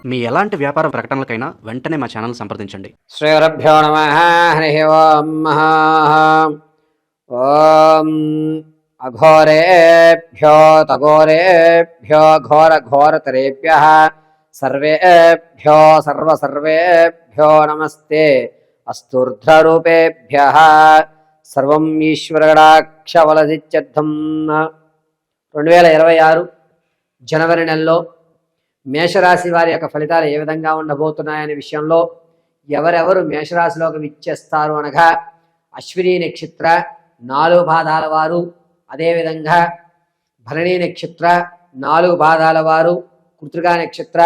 మీ ఎలాంటి వ్యాపార ప్రకటనలకైనా వెంటనే మా ఛానల్ సంప్రదించండి. శ్రీగురుభ్యో నమః. హరి ఓం. ఓం అఘోరేభ్యో తఘోరేభ్యో ఘోరఘోరతరేభ్యః సర్వేభ్యో సర్వేభ్యో నమస్తే అస్తూర్ధ్రరూపేభ్యః సర్వం ఈశ్వరగడాక్షవలదిత్యర్థం. 2026 జనవరి నెలలో మేషరాశి వారి యొక్క ఫలితాలు ఏ విధంగా ఉండబోతున్నాయనే విషయంలో ఎవరెవరు మేషరాశిలోకి విచ్చేస్తారు అనగా అశ్విని నక్షత్ర 4 పాదాల వారు, అదేవిధంగా భరణి నక్షత్ర 4 పాదాల వారు, కృత్తికా నక్షత్ర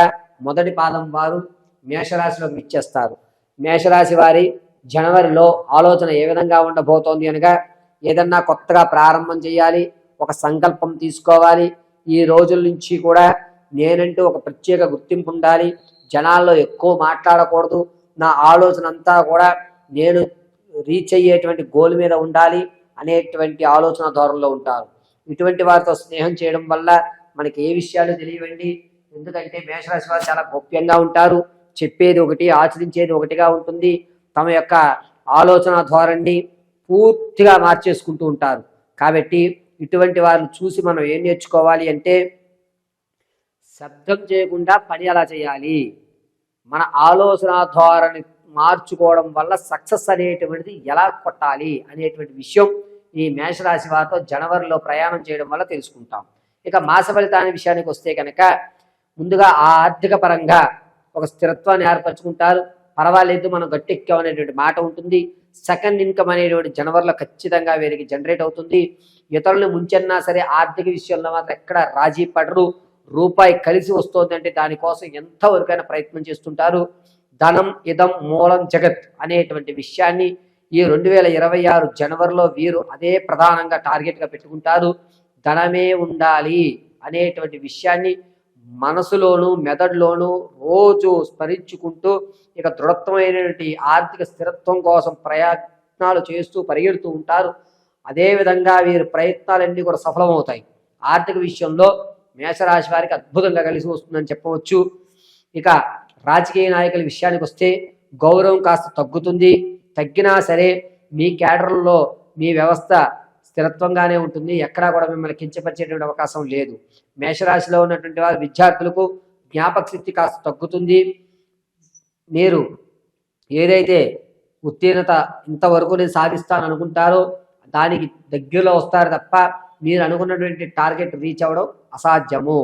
1 పాదం వారు మేషరాశిలోకి విచ్చేస్తారు. మేషరాశి వారి జనవరిలో ఆలోచన ఏ విధంగా ఉండబోతోంది అనగా ఏదన్నా కొత్తగా ప్రారంభం చేయాలి, ఒక సంకల్పం తీసుకోవాలి. ఈ రోజుల నుంచి కూడా నేనంటూ ఒక ప్రత్యేక గుర్తింపు ఉండాలి, జనాల్లో ఎక్కువ మాట్లాడకూడదు, నా ఆలోచన అంతా కూడా నేను రీచ్ అయ్యేటువంటి గోల్ మీద ఉండాలి అనేటువంటి ఆలోచన ధోరణిలో ఉంటారు. ఇటువంటి వారితో స్నేహం చేయడం వల్ల మనకి ఏ విషయాలు తెలియవండి. ఎందుకంటే మేషరాశి వారు చాలా గోప్యంగా ఉంటారు, చెప్పేది ఒకటి ఆచరించేది ఒకటిగా ఉంటుంది. తమ యొక్క ఆలోచన ధోరణిని పూర్తిగా మార్చేసుకుంటూ ఉంటారు. కాబట్టి ఇటువంటి వారిని చూసి మనం ఏం నేర్చుకోవాలి అంటే శబ్దం చేయకుండా పని ఎలా చేయాలి, మన ఆలోచన ధోరణి మార్చుకోవడం వల్ల సక్సెస్ అనేటువంటిది ఎలా కొట్టాలి అనేటువంటి విషయం ఈ మేషరాశి వారితో జనవరిలో ప్రయాణం చేయడం వల్ల తెలుసుకుంటాం. ఇక మాస ఫలితాన్ని విషయానికి వస్తే కనుక ముందుగా ఆర్థిక పరంగా ఒక స్థిరత్వాన్ని ఏర్పరచుకుంటారు. పర్వాలేదు, మనం గట్టెక్కాం అనేటువంటి మాట ఉంటుంది. సెకండ్ ఇన్కమ్ అనేటువంటి జనవరిలో ఖచ్చితంగా వీరికి జనరేట్ అవుతుంది. ఇతరులను ముంచెన్నా సరే ఆర్థిక విషయంలో మాత్రం ఎక్కడ రాజీ పడరు. రూపాయి కలిసి వస్తుందంటే దానికోసం ఎంతవరకైనా ప్రయత్నం చేస్తుంటారు. ధనం ఇదం మూలం జగత్ అనేటువంటి విషయాన్ని ఈ 2026 జనవరిలో వీరు అదే ప్రధానంగా టార్గెట్గా పెట్టుకుంటారు. ధనమే ఉండాలి అనేటువంటి విషయాన్ని మనసులోను మెదడులోను రోజు స్మరించుకుంటూ ఇక దృఢత్వమైనటువంటి ఆర్థిక స్థిరత్వం కోసం ప్రయత్నాలు చేస్తూ పరిగెడుతూ ఉంటారు. అదేవిధంగా వీరి ప్రయత్నాలన్నీ కూడా సఫలమవుతాయి. ఆర్థిక విషయంలో మేషరాశి వారికి అద్భుతంగా కలిసి వస్తుందని చెప్పవచ్చు. ఇక రాజకీయ నాయకుల విషయానికి వస్తే గౌరవం కాస్త తగ్గుతుంది. తగ్గినా సరే మీ క్యాడర్లో మీ వ్యవస్థ స్థిరత్వంగానే ఉంటుంది, ఎక్కడా కూడా మిమ్మల్ని కించపరిచేటువంటి అవకాశం లేదు. మేషరాశిలో ఉన్నటువంటి వారి విద్యార్థులకు జ్ఞాపక శక్తి కాస్త తగ్గుతుంది. మీరు ఏదైతే ఉత్తీర్ణత ఇంతవరకు నేను సాధిస్తాను అనుకుంటారో దానికి దగ్గరలో వస్తారు తప్ప మీరు అనుకున్నటువంటి టార్గెట్ రీచ్ అవ్వడం అసాధ్యము.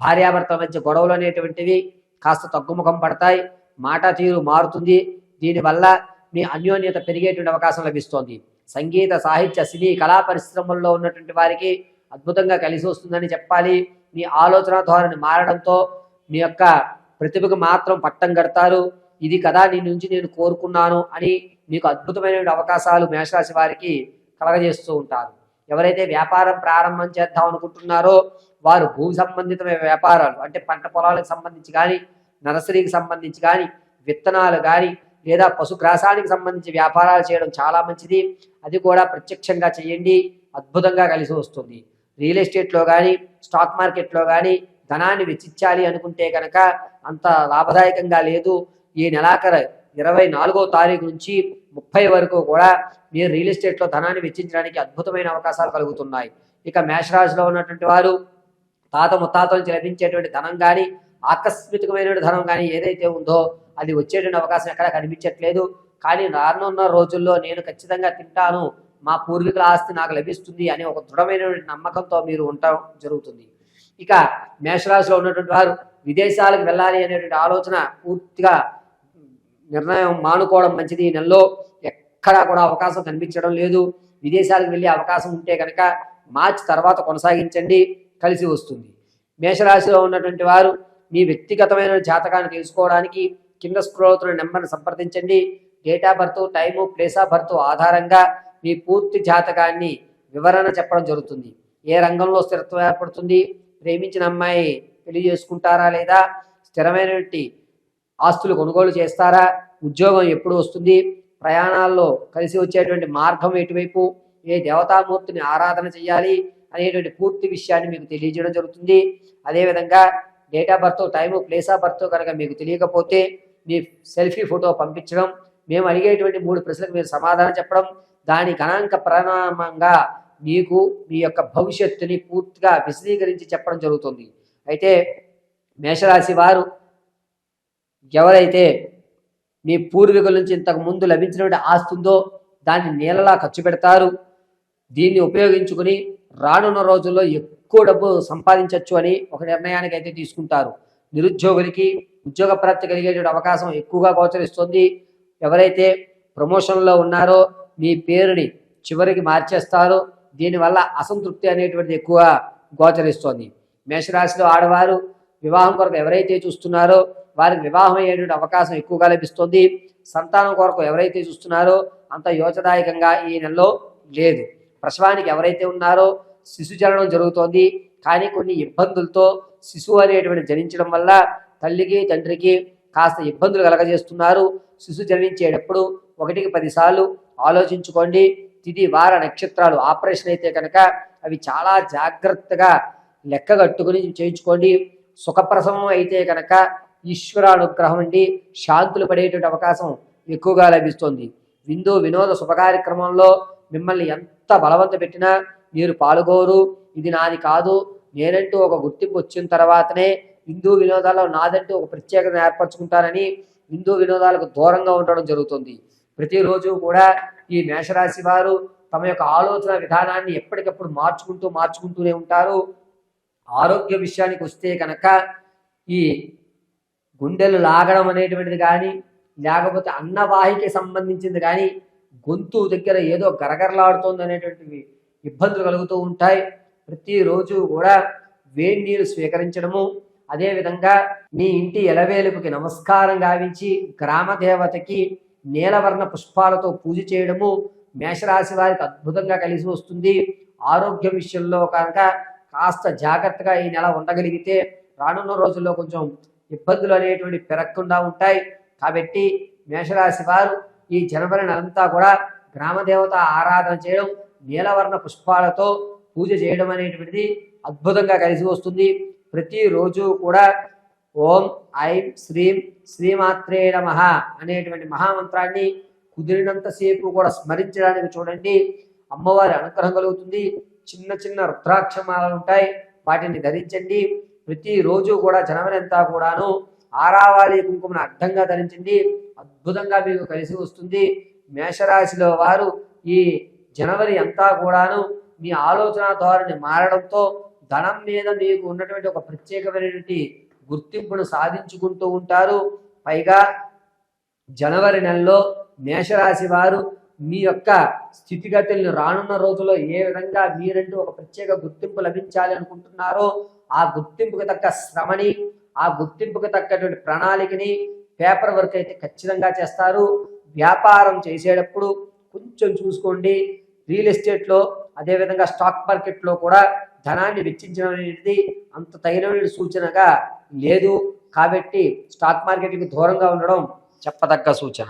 భార్యాభర్తల మధ్య గొడవలు అనేటువంటివి కాస్త తగ్గుముఖం పడతాయి, మాట తీరు మారుతుంది. దీనివల్ల మీ అన్యోన్యత పెరిగేటువంటి అవకాశం లభిస్తోంది. సంగీత సాహిత్య సినీ కళా పరిశ్రమల్లో ఉన్నటువంటి వారికి అద్భుతంగా కలిసి వస్తుందని చెప్పాలి. మీ ఆలోచన ధోరణి మారడంతో మీ యొక్క ప్రతిభకు మాత్రం పట్టం కడతారు. ఇది కదా నీ నుంచి నేను కోరుకున్నాను అని మీకు అద్భుతమైన అవకాశాలు మేషరాశి వారికి కలగజేస్తూ ఉంటారు. ఎవరైతే వ్యాపారం ప్రారంభం చేద్దాం అనుకుంటున్నారో వారు భూ సంబంధితమైన వ్యాపారాలు అంటే పంట పొలాలకు సంబంధించి కానీ, నర్సరీకి సంబంధించి కానీ, విత్తనాలు కానీ లేదా పశుగ్రాసానికి సంబంధించి వ్యాపారాలు చేయడం చాలా మంచిది. అది కూడా ప్రత్యక్షంగా చేయండి, అద్భుతంగా కలిసి వస్తుంది. రియల్ ఎస్టేట్లో కానీ స్టాక్ మార్కెట్లో కానీ ధనాన్ని వెచ్చించాలి అనుకుంటే కనుక అంత లాభదాయకంగా లేదు. ఈ నెలాఖరు 24వ తారీఖు నుంచి 30 వరకు కూడా మీరు రియల్ ఎస్టేట్లో ధనాన్ని వెచ్చించడానికి అద్భుతమైన అవకాశాలు కలుగుతున్నాయి. ఇక మేషరాశిలో ఉన్నటువంటి వారు తాత ముత్తాతల నుంచి లభించేటువంటి ధనం కానీ, ఆకస్మికమైన ధనం కానీ ఏదైతే ఉందో అది వచ్చేటువంటి అవకాశం ఎక్కడా కనిపించట్లేదు. కానీ రానున్న రోజుల్లో నేను ఖచ్చితంగా తింటాను, మా పూర్వీకుల ఆస్తి నాకు లభిస్తుంది అనే ఒక దృఢమైనటువంటి నమ్మకంతో మీరు ఉండటం జరుగుతుంది. ఇక మేషరాశిలో ఉన్నటువంటి వారు విదేశాలకు వెళ్ళాలి అనేటువంటి ఆలోచన పూర్తిగా నిర్ణయం మానుకోవడం మంచిది. ఈ నెలలో ఎక్కడా కూడా అవకాశం కనిపించడం లేదు. విదేశాలకు వెళ్ళే అవకాశం ఉంటే కనుక మార్చి తర్వాత కొనసాగించండి, కలిసి వస్తుంది. మేషరాశిలో ఉన్నటువంటి వారు మీ వ్యక్తిగతమైన జాతకాన్ని తెలుసుకోవడానికి కింద స్క్రోల్ అవుతున్న నెంబర్ని సంప్రదించండి. Date of birth, time, place of birth ఆధారంగా మీ పూర్తి జాతకాన్ని వివరణ చెప్పడం జరుగుతుంది. ఏ రంగంలో స్థిరత్వం ఏర్పడుతుంది, ప్రేమించిన అమ్మాయి పెళ్లి చేసుకుంటారా లేదా, స్థిరమైనటువంటి ఆస్తులు కొనుగోలు చేస్తారా, ఉద్యోగం ఎప్పుడు వస్తుంది, ప్రయాణాల్లో కలిసి వచ్చేటువంటి మార్గం ఎటువైపు, ఏ దేవతామూర్తిని ఆరాధన చేయాలి అనేటువంటి పూర్తి విషయాన్ని మీకు తెలియజేయడం జరుగుతుంది. అదేవిధంగా date of birth, time, place of birth కనుక మీకు తెలియకపోతే మీ సెల్ఫీ ఫోటో పంపించడం, మేము అడిగేటువంటి 3 ప్రశ్నలకు మీరు సమాధానం చెప్పడం, దాని గణాంక పరిణామంగా మీకు మీ యొక్క భవిష్యత్తుని పూర్తిగా విశదీకరించి చెప్పడం జరుగుతుంది. అయితే మేషరాశి వారు ఎవరైతే మీ పూర్వీకుల నుంచి ఇంతకు ముందు లభించినటువంటి ఆస్తి ఉందో దాన్ని నీళ్ళలా ఖర్చు పెడతారు. దీన్ని ఉపయోగించుకుని రానున్న రోజుల్లో ఎక్కువ డబ్బు సంపాదించవచ్చు అని ఒక నిర్ణయానికి అయితే తీసుకుంటారు. నిరుద్యోగులకి ఉద్యోగ ప్రాప్తి కలిగేటువంటి అవకాశం ఎక్కువగా గోచరిస్తుంది. ఎవరైతే ప్రమోషన్లో ఉన్నారో మీ పేరుని చివరికి మార్చేస్తారో దీనివల్ల అసంతృప్తి అనేటువంటిది ఎక్కువ గోచరిస్తోంది. మేషరాశిలో ఆడవారు వివాహం కొరకు ఎవరైతే చూస్తున్నారో వారికి వివాహం అయ్యేటువంటి అవకాశం ఎక్కువగా లభిస్తుంది. సంతానం కొరకు ఎవరైతే చూస్తున్నారో అంత యోచదాయకంగా ఈ నెలలో లేదు. ప్రసవానికి ఎవరైతే ఉన్నారో శిశు జననం జరుగుతోంది, కానీ కొన్ని ఇబ్బందులతో శిశువు అనేటువంటి జనించడం వల్ల తల్లికి తండ్రికి కాస్త ఇబ్బందులు కలగజేస్తున్నారు. శిశు జనించేటప్పుడు 1కి 10 సార్లు ఆలోచించుకోండి. తిథి వార నక్షత్రాలు ఆపరేషన్ అయితే కనుక అవి చాలా జాగ్రత్తగా లెక్కగట్టుకుని చేయించుకోండి. సుఖప్రసవం అయితే కనుక ఈశ్వరానుగ్రహం అండి శాంతులు పడేటువంటి అవకాశం ఎక్కువగా లభిస్తుంది. విందు వినోద శుభకార్యక్రమంలో మిమ్మల్ని ఎంత బలవంత పెట్టినా మీరు పాల్గోరు. ఇది నాది కాదు, నేనంటూ ఒక గుర్తింపు వచ్చిన తర్వాతనే విందు వినోదాల్లో నాదంటూ ఒక ప్రత్యేకత ఏర్పరచుకుంటారని విందు వినోదాలకు దూరంగా ఉండడం జరుగుతుంది. ప్రతిరోజు కూడా ఈ మేషరాశి వారు తమ యొక్క ఆలోచన విధానాన్ని ఎప్పటికప్పుడు మార్చుకుంటూనే ఉంటారు. ఆరోగ్య విషయానికి వస్తే కనుక ఈ గుండెలు లాగడం అనేటువంటిది కానీ లేకపోతే అన్నవాహికి సంబంధించింది కానీ గొంతు దగ్గర ఏదో గరగరలాడుతోంది అనేటువంటివి ఇబ్బందులు కలుగుతూ ఉంటాయి. ప్రతిరోజు కూడా వేడి నీరు స్వీకరించడము, అదేవిధంగా మీ ఇంటి ఎలవేలుపుకి నమస్కారం గావించి గ్రామ దేవతకి నీలవర్ణ పుష్పాలతో పూజ చేయడము మేషరాశి వారికి అద్భుతంగా కలిసి వస్తుంది. ఆరోగ్య విషయంలో కనుక కాస్త జాగ్రత్తగా ఈ నెల ఉండగలిగితే రానున్న రోజుల్లో కొంచెం ఇబ్బందులు అనేటువంటి పెరగకుండా ఉంటాయి. కాబట్టి మేషరాశి వారు ఈ జనవరి నెలంతా కూడా గ్రామదేవత ఆరాధన చేయడం, నీలవర్ణ పుష్పాలతో పూజ చేయడం అనేటువంటిది అద్భుతంగా కలిసి వస్తుంది. ప్రతిరోజు కూడా ఓం ఐం శ్రీం శ్రీమాత్రే నమః అనేటువంటి మహామంత్రాన్ని కుదిరినంతసేపు కూడా స్మరించడానికి చూడండి. అమ్మవారి అనుగ్రహం కలుగుతుంది. చిన్న చిన్న రుద్రాక్షమాలు ఉంటాయి, వాటిని ధరించండి. ప్రతిరోజు కూడా జనవరి అంతా కూడాను ఆరావాలి కుంకుమను అడ్డంగా ధరించండి. అద్భుతంగా మీకు కలిసి వస్తుంది. మేషరాశిలో వారు ఈ జనవరి అంతా కూడాను మీ ఆలోచన ధోరణి మారడంతో ధనం మీద మీకు ఉన్నటువంటి ఒక ప్రత్యేకమైనటువంటి గుర్తింపును సాధించుకుంటూ ఉంటారు. పైగా జనవరి నెలలో మేషరాశి వారు మీ యొక్క స్థితిగతులను రానున్న రోజుల్లో ఏ విధంగా మీరంటూ ఒక ప్రత్యేక గుర్తింపు లభించాలి అనుకుంటున్నారో ఆ గుర్తింపుకి తగ్గ శ్రమని, ఆ గుర్తింపుకి తగ్గటువంటి ప్రణాళికని పేపర్ వర్క్ అయితే ఖచ్చితంగా చేస్తారు. వ్యాపారం చేసేటప్పుడు కొంచెం చూసుకోండి. రియల్ ఎస్టేట్లో అదేవిధంగా స్టాక్ మార్కెట్లో కూడా ధనాన్ని వెచ్చించడం అనేది అంత తగిన సూచనగా లేదు. కాబట్టి స్టాక్ మార్కెట్కి దూరంగా ఉండడం చెప్పదగ్గ సూచన.